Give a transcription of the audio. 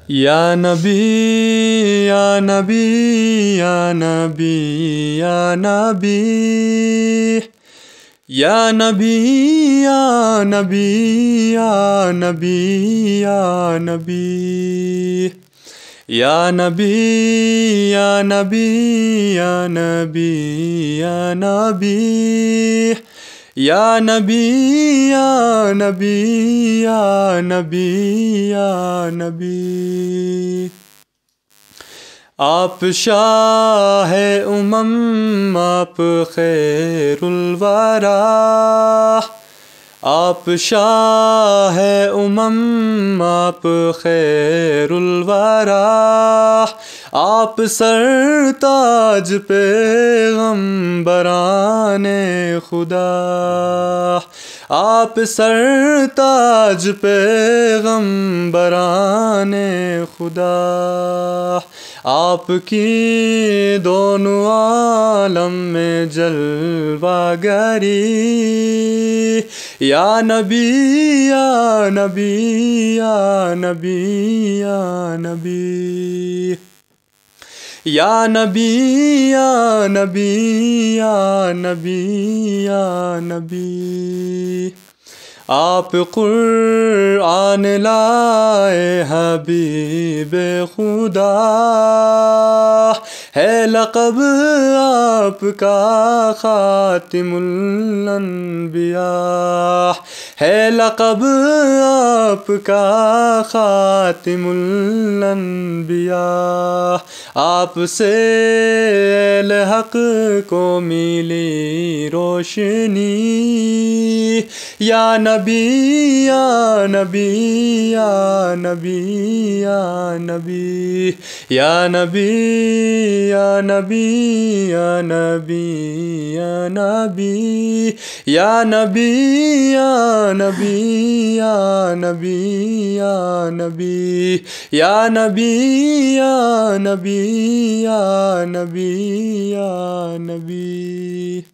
یا نبی یا نبی یا نبی یا نبی یا نبی یا نبی یا نبی یا نبی یا نبی یا نبی یا نبی یا نبی یا نبی یا نبی یا نبی یا نبی آپ شاہ آپ خیر الورا آپ شاہ آپ خیر الورا آپ سر تاج پیغمبران خدا آپ سر تاج پیغمبران خدا آپ کی دونوں عالم میں جلوہ گری یا نبی یا نبی یا نبی یا نبی یا نبی یا نبی یا نبی یا نبی آپ قرآن لائے حبیب خدا ہے لقب آپ کا خاتم الانبیاء ہے لقب آپ کا خاتم الانبیاء آپ سے اہل حق کو ملی روشنی یا نبی یا نبی یا نبی یا نبی یا نبی یا نبی یا نبی یا نبی یا نبی یا نبی یا نبی یا نبی یا نبی یا نبی یا نبی یا نبی